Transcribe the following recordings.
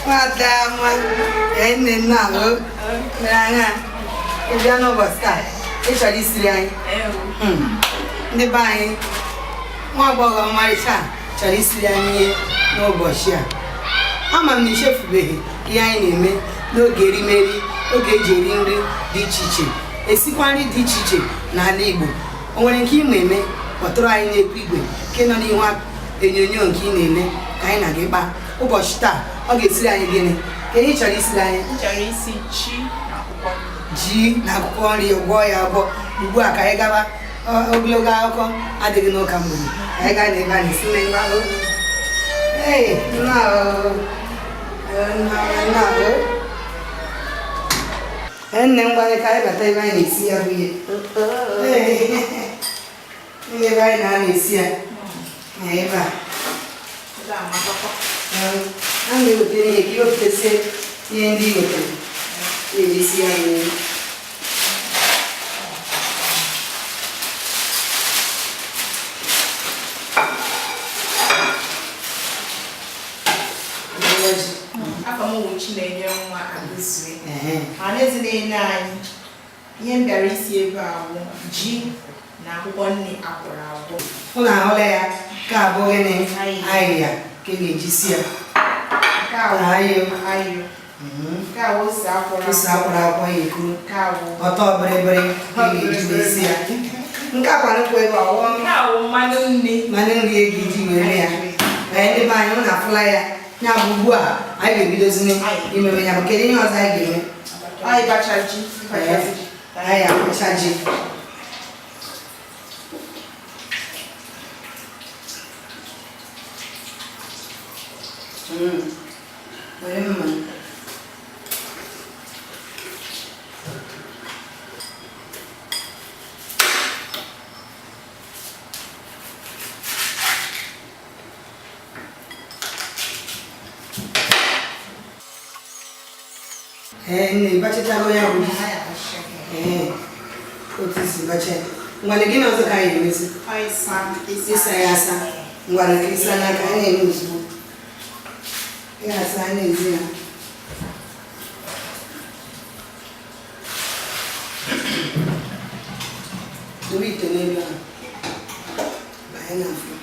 Madama, ene nago. Nanga. Eja no basta. Eja disirian. Ndi bai. Wa bogo marisha. Charisirian ye no boshia. Ama m chef behi. Ihe anyị na-eme n'oge erimeri, oge eji eri nri dị iche iche. Esikwa nri dị iche iche n'ala Igbo. O nwere nke ị na-eme, kpọtụrụ anyị n'ekwu igwe nke nọ n'ihu onyonyo nke ị na-ele ka anyị na gị kpa. Ụbọchị taa ọ ga-esiri anyị gịnị? Ka anyị chọrọ isiri anyị? Chọrọ isi ji na akwụkwọ nri gwọọ ya agwọ. Ugbu a ka anyị gaba ogologo akụkọ adịghị n'ụka mgbede. Anyị gaa n'ebe a na-esi na ngwa oge. Ee, nne m gwara ka anyị bata ebe anyị na-esi ya bụ ihe. Ebe anyị na-esi ya na ebe a. A na-ewetere ihe ka ihe ofesie ihe ndị i wetere na-eresi ya nri. Chinenye nwa Agụsue. Anaghịzi na-enye anyị ihe m bịara isi ebe a bụ ji na akwụkwọ nri akwọrọ akwọ. Ụlọ ahụla ya ka abụghị na ahịhịa ka ga-eji si ya. Nke a bụ ayọ. Nke a bụ ose akwọrọ akwọ ya ekuru. Ọtọ bịrịbịrị ka ga-eji si ya. Nke a kwanụkwa ebe ọwụwa. Nke a bụ mmanụ nri. Mmanụ nri e ga-eji were ya. Ndị be anyị ụlọ afụla ya. Ya bụ ugbu a anyị ga-ebidozine imebe ya bụ kedu ihe ọzọ anyị ga-eme? Anyị bacha ji. Anyị akpụcha ji. Were mma. Nne bachatago ya bụ otu isi bacha. Ngwane gịnị ọzọ ka anyị ga-emesi? Ịsa ya asa. Ngwane ka ịsa n'aka anyị na-eme ozugbo. Ya asa anyị na-ezi ya. Dobe ite n'elu ahụ. Banye n'afọ.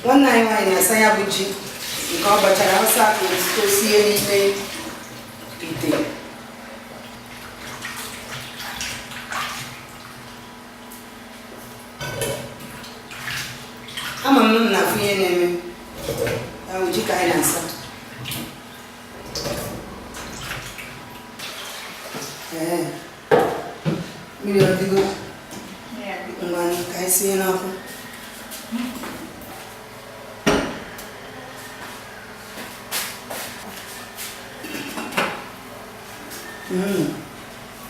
Nwanne anyị nwaanyị na-asa ya bụ ji nke ọ bachara ọsọ aka ozugbo sie n'ime ite. Ama m na afụ ihe na-eme ya bụ ji ka anyị na-asa. Mmiri ọ dịgo? Ngwa ka anyị sie n'ọkụ.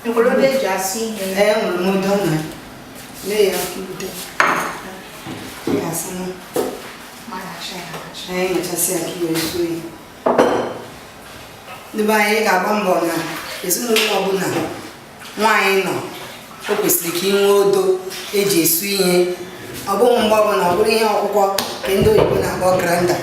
Enwere eji asị ihe. Nwere m ụdọ na lee ya kwute. Ya asị m. Anyị nyechasị ya ka iwe suo ya. Ndị be anyị ga-agba mbọ na ezinụlọ ọbụla nwaanyị nọ o kwesịrị ka ị nwee odo eji esu ihe. Ọ bụghị mgbe ọbụla ọ bụrụ ihe ọkwụkwọ nke ndị oyibo na-akpọ granda.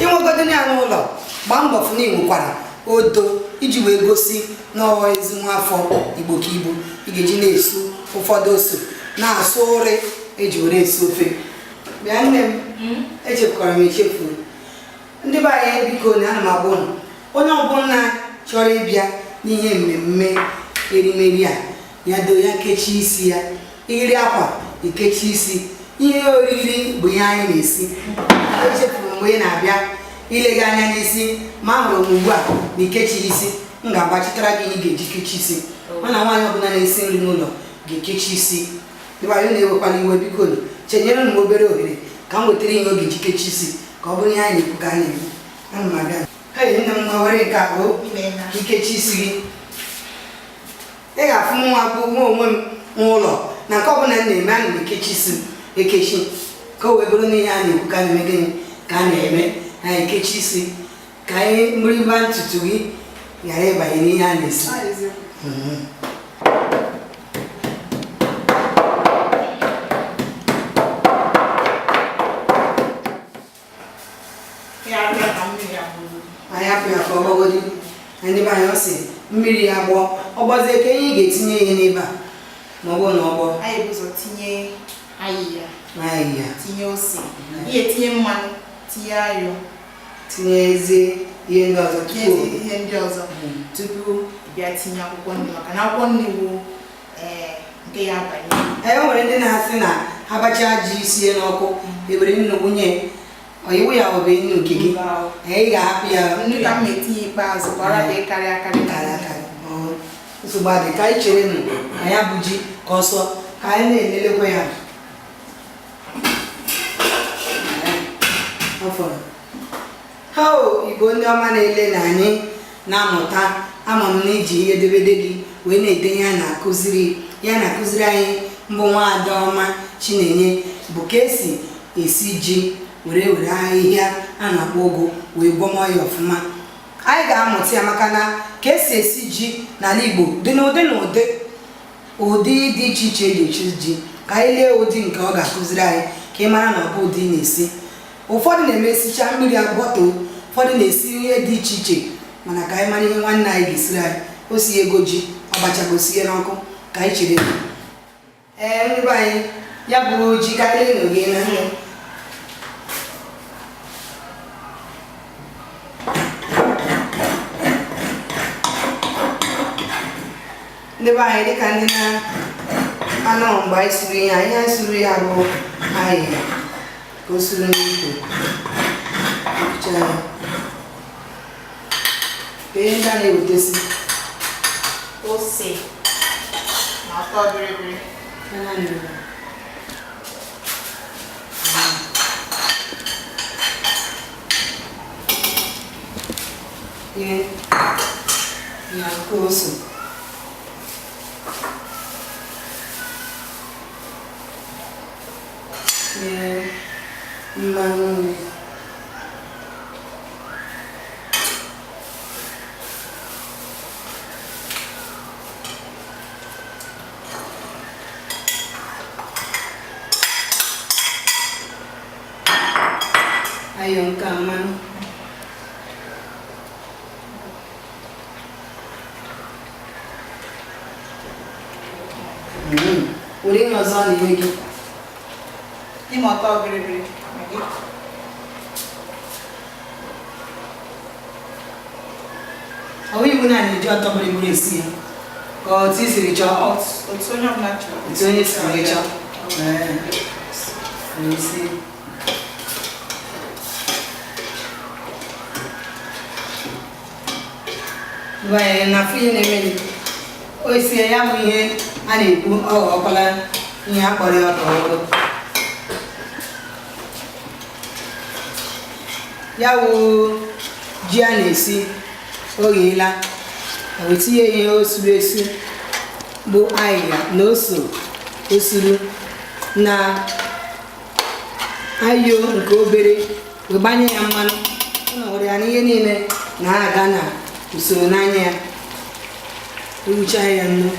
Inwegodo ya n'ụlọ gbaa mbọ fụ na ị nwekwara odo iji wee gosi n'ọwa ezi nwa afọ Igbo ka Igbo ị ga-eji na-esu ụfọdụ ose na-asụ ụrị eji were esi ofe. Bịa nne m echefukwara m echefu. Ndị be anyị biko na ana m agwa ụnụ onye ọbụla chọrọ ịbịa n'ihe mmemme erimeri a ya do ya kechie isi ya. Iri akwa ikechi isi. Ihe oriri bụ ihe anyị na-esi. Echefuru mgbe ị na-abịa ilega anya n'isi ma hụrụ m ugbu a na ikechi isi m ga-agbachitara gị ihe ga-eji kechi isi. Mana nwaanyị ọbụla na-esi nri n'ụlọ ga-ekechi isi. Dịbanyị na-ewekwana iwe biko chenyere m obere ohere ka m wetara ihe oge ji kechi isi ka ọ bụrụ ihe anyị na-ekwu ka anyị na-eme. Ana m abịa. Nne m nwa were nke ahụ ikechi isi gị. Ị ga-afụ m nwa bụ nwa onwe m n'ụlọ na nke ọbụla m na-eme ana m ekechi isi ekechi ka o wee bụrụ na ihe a na-ekwu ka na-eme gịnị ka a na-eme na ekechi isi ka anyị mgbịrịgba ntutu gị ghara ịbanye n'ihe a na-esi. ọ gbagodi ndị be anyị ọ sị mmiri ya gbọọ ọ gbazie ka ihe ị ga-etinye ihe n'ebe a ma ọ bụrụ na ọ gbọọ anyị bụ ụzọ tinye ayịya tinye ose ihe tinye mmanụ tinye ayọ tinyezie ihe ndị ọzọ tupu bịa tinye akwụkwọ nri maka na akwụkwọ nri bụ nke ya abanye o nwere ndị na-asị na ha bacha ji sie n'ọkụ ewere nnu wunye ọyiwu ya ọ bụ nnu nke gị ị ga-ahapụ ya nnu ka m etinye ikpeazụ ka ọ rabịa karịa akarị nsogbu adị ka anyị chere nụ na ya bụ ji ka ọsọ ka anyị na-elelekwa ya igbo ndị ọma na-ele na anyị na-amụta ama m na iji ihe edemede gị wee na-edenye ya na-akụziri anyị mbụ nwaada ọma Chinenye bụ ka esi esi ji were ahịhịa a na-akpọ ụgụ wee gwọmọ ya ọfụma. Anyị ga-amụta ya maka na ka esi esi ji n'ala Igbo dị n'ụdị na ụdị dị iche iche eji esi ji ka anyị lee ụdị nke ọ ga-akụziri anyị ka ị mara na ọ bụ ụdị na-esi. Ụfọdụ na-emesicha mmiri agbọtọ, ụfọdụ na-esi ihe dị iche iche, mana ka anyị mara ihe nwanne anyị ga-esiri anyị. O si ego ji ọ gbachagosie n'ọkụ ka anyị chere ndị be anyị ya bụ ji ka anyị lee n'oge na ndị be anyị dịka ndị na-anọ mgbe anyị siri ya ihe anyị siri ya bụ ahịhịa ka o siri n'ikwe ihe ndị a na-ewetesi ose na ọtọ bịrịbịrị ihe na nke ose mmanụ nri ayọ nke mmanụ were ihe ọzọ na-eme gị n'ime ọtọ bịrịbịrị ọ bụ igwe na-eji ọtọ bịrịbịrị esi ya ka otu i siri chọọ otu onye ọbụla chọrọ otu onye siri chọọ esi na afọ ihe na-eme gị o sie ya bụ ihe a na-ekwu ọghọkwala ihe a kpọrọ ya ọtọọrụ ya wụ ji a na-esi ogheela o tinye ihe o suru esu bụ ahịhịa na ose osuru na ayọ nke obere wee gbanye ya mmanụ ọ ya na ihe niile na-aga na usoro n'anya ya ewucha ya nnu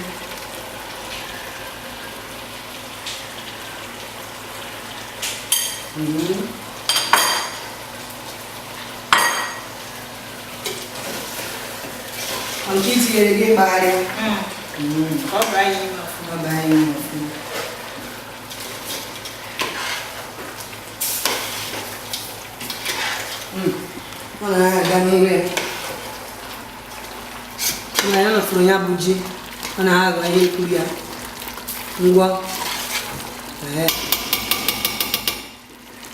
nke itinyere gị gbagharịa ọ bụ anyị ime ọfụma ọ na-aga n'ihu na ya nọfụrụ ya bụ ji ọ na-agha ihe ekwuru ya ngwa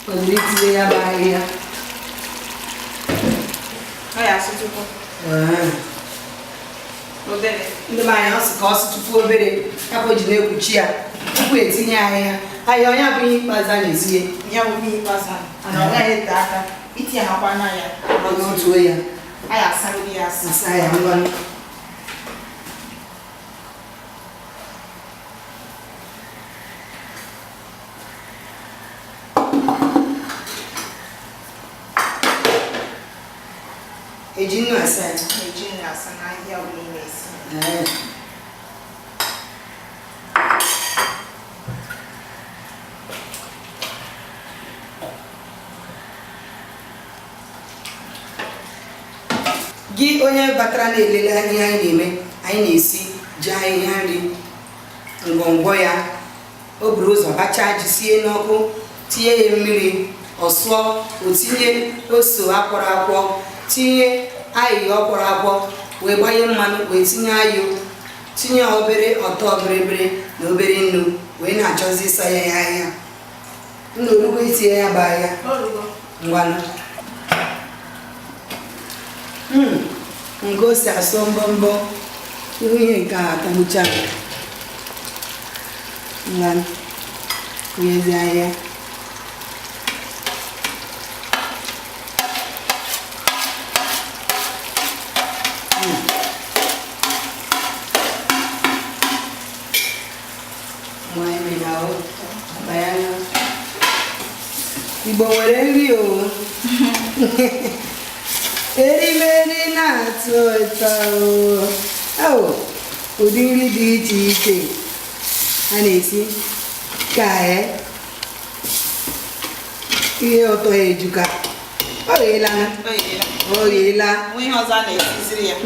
ọzụrụ itinye ya bụ ahịhịa ọ ya asụ tupu obere ndị be anyị ọ sị ka ọ sị tupu obere ya bụ ji na-ekpuchi ya tupu etinye ahịhịa onye bụ ihe ikpeazụ a na-etinye ya bụ ihe ịkpasa mana ọ gaghị ete aka itinye akwa na ya otuo ya anyị asarịrị ya asị asa ya ngwanụ eji nnu asa ya eji nnu asa n'ahịa ọ bụla ị na-esi gị onye batara na-elele ihe anyị na-eme anyị na-esi ji ahịhịa nri ngwongwo ya o buru ụzọ bachaa ji sie n'ọkụ tinye ya mmiri ọsụọ otinye ose akwọrọ akwọ tinye ahịhịa ọkwọrọ akwọ wee gbanye mmanụ wee tinye ayụ tinye obere ọtọ bịrịbịrị na obere nnu wee na-achọzi ịsa ya ahịhịa nna orugbo itinye ya bụ ahịa ngwanụ nke ose asọ mbọmbọ ihu ihe nke a atamucha ngwanụ kụnyezi ahịa Igbo nwere nri o erimeri na-atọ ụtọ o ụdị nri dị iche iche a na-esi ka ihe ụtọ ejuka ọ gheela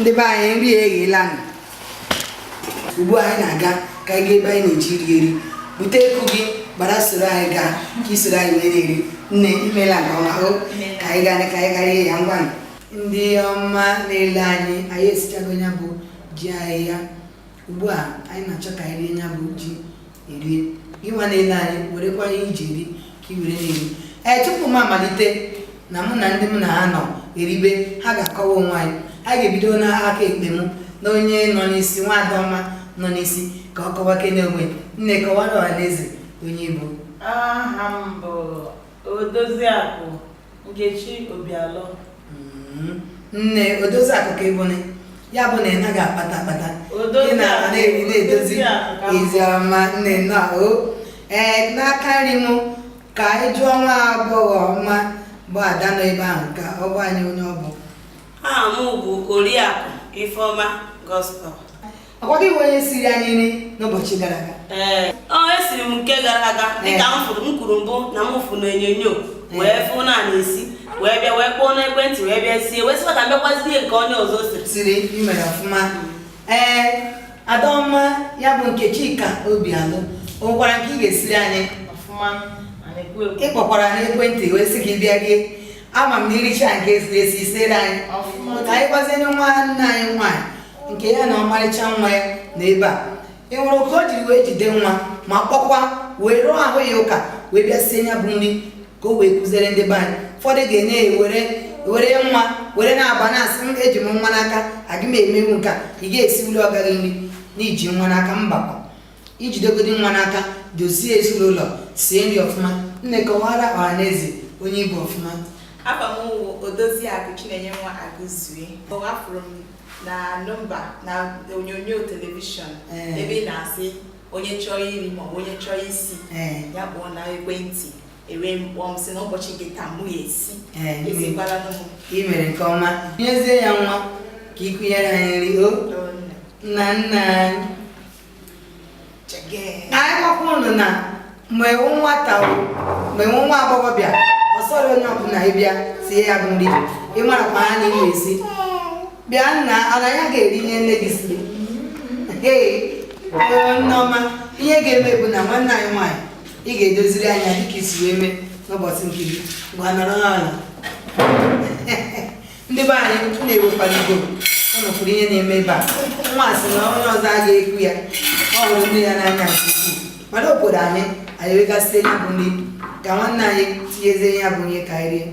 ndị be anyị nri egheela ugbu anyị na-aga ka anyị ga ebe anyị na-eji iri eri bute eku gị gbara soro anyị gaa ka isoro anyị wee na-eri nne imela nke ọma ka anyị gara ihe ya ngwa ndị ọma na-ele anyị esichago ya bụ ji ahịhịa ugbu a anyị na-achọ ka anyị rie ya bụ ji erie ịnwa na-ele anyị werekwa ihe iji eri ka i were na-eri tupu m amalite na mụ na ndị m na ha nọ eribe ha ga-akọwa onwe anyị a ga-ebido n'aka ekpe m na onye nọ n'isi Nwadọma nọ n'isi ka ọ kọwa kene onwe nne kọwara ọhaneze onye Igbo. Aha m bụ Odoziakụ Nkechi Obialọ. Nne Odoziakụ ka ịbụ ya bụ na ị naghị akpata ị na-eri na-edozi ezi ọma nne nnọọ n'aka nri m ka anyị jụọ nwa agbọghọ ọma bụ Ada nọ ebe ahụ ka ọ gwa anyị onye ọ bụ. Aha m bụ Oriakụ Ifeọma Gospel. Ọkwa gị bụ onye siri anyị nri n'ụbọchị gara aga? Esiri m nke gara aga dịka m kwuru mbụ na m fụ n'onyonyo wee fụ na na-esi wee bịa wee kpọọ n'ekwentị wee bịa sie wee sịkwa ka m bịakwazie nke onye ọzọ siri imere ọfụma. Adaọma ya bụ Nkechika Obialọ o nwekwara nke ị ga-esiri anyị ọfụma ịkpọkwara n'ekwentị wee sị ka ị bịa gị ama m na iricha nke esiri esi isere anyị ka anyị gwazie nwanne anyị nwaanyị nke ya na ọmarịcha nwa ya na ebe a ị nwere oke o jiri wee jide nwa ma kpọkwa wee rụọ ahụ ya ụka wee bịa sie ya bụ nri ka o wee kụziere ndị be anyị ụfọdụ ga-enye were nwa were na-aba na-asị m eji m nwa n'aka aga m emewu nka ị ga-esi uli ọgaghị nri n'iji nwa n'aka mbakwa ijidegodi nwa n'aka dozie ezinụlọ sie nri ọfụma nne kọwara ọhaneze onye Igbo ọfụma. Afọ m wụ Odoziakụ Chinenyenwa Agụzue. Afụrụ m na nọmba na onyonyo telivishọn ebe ị na-asị onye chọrọ iri ma ọ bụ onye chọrọ isi ya kpọọ na ekwentị ewe mkpọọ m sị na ụbọchị nke taa mụ ya esi esikwara n'ụmụ ị mere nke ọma nyezie ya nwa ka ị kụnyere anyị nri o nna nna anyị gwakwa ụnụ na mgbe nwa agbọghọbịa ọsọrọ onye ọbụla ịbịa sie ya bụ nri ị marakwa ha na iwe esi bịa nna ana ya ga-eri ihe nne gị siri nneọma ihe ga-eme bụ na nwanne anyị nwaanyị ị ga-edoziri anya dịka isi wee mee n'ụbọchị nke gị gwa nọrọ n'ala ndị be anyị na-ewekwara Igbo ọ nọkwuru ihe na-eme ebe a nwa sị na onye ọzọ a ga-ekwu ya ọ hụrụ nne ya n'anya nke ukwuu mana obodo anyị wegasịte ya bụ nri ka nwanne anyị tinyezie ya bụ ihe ka anyị rie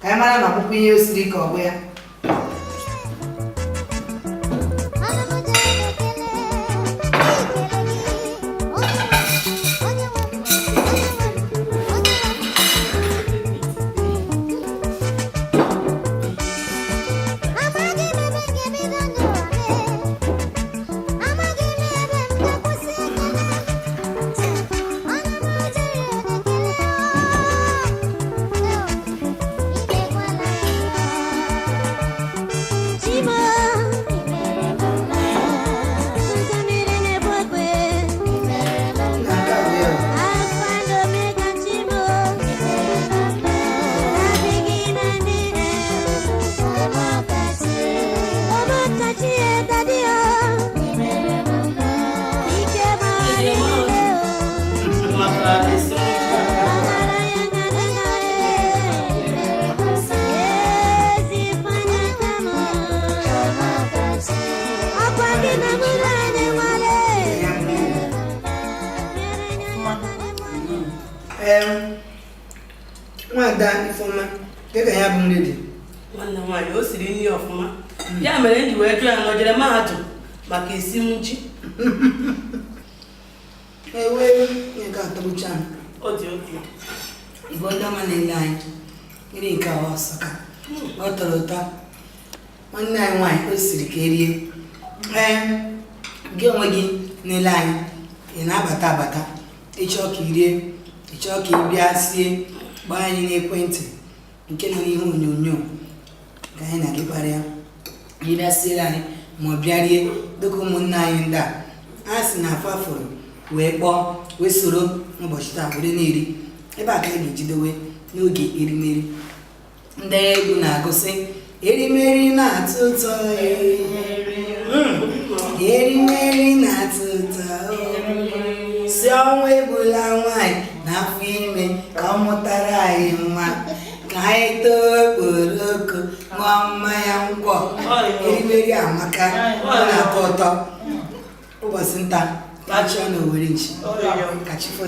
ka anyị mara ma akwụkwọ ihe o siri ka ọ bụ ya. maka esemokwu. Nwada Ifeoma, dịka ya bụ nri dị. Nwanne nwaanyị o siri nri ọfụma. Ya mere m ji wee jụọ ya na o jere mahadum maka esi m ji. Ewe ihe ka atọgbucha m. Ọ dị oke. Igbo ndị ọma na-ele anyị. Mmiri nke ahụ ọsọ ka. Ọ tọrọ ụtọ. Nwanne anyị nwaanyị o siri ka erie. Gị onwe gị na-ele anyị, ị na-abata abata. Ịchọọ ka irie, ịchọọ ka ị bịa sie, gbaa anyị n'ekwentị nke nọ n'ihe onyonyo ka anyị na gị kparịa. Anyị bịa siere anyị ma ọ bịa rie dịka ụmụnne anyị ndị a sị na afa fụrụ wee kpọọ wee soro n'ụbọchị taa were na-eri. Ebe a ka anyị ga-ejidowe n'oge erimeri. Ndị egwu na-agụsị erimeri na-atọ ụtọ, erimeri na-atọ ụtọ, si ọnwa egbula nwanyị n'afọ ime ka ọ mụtara anyị nwa, ka anyị too okporoko ṅụọ mmanya ngwọ. Erimeri amaka, ọ na-atọ ụtọ. Ụbọchị nta kachọ na Owerri nchi. Kachifo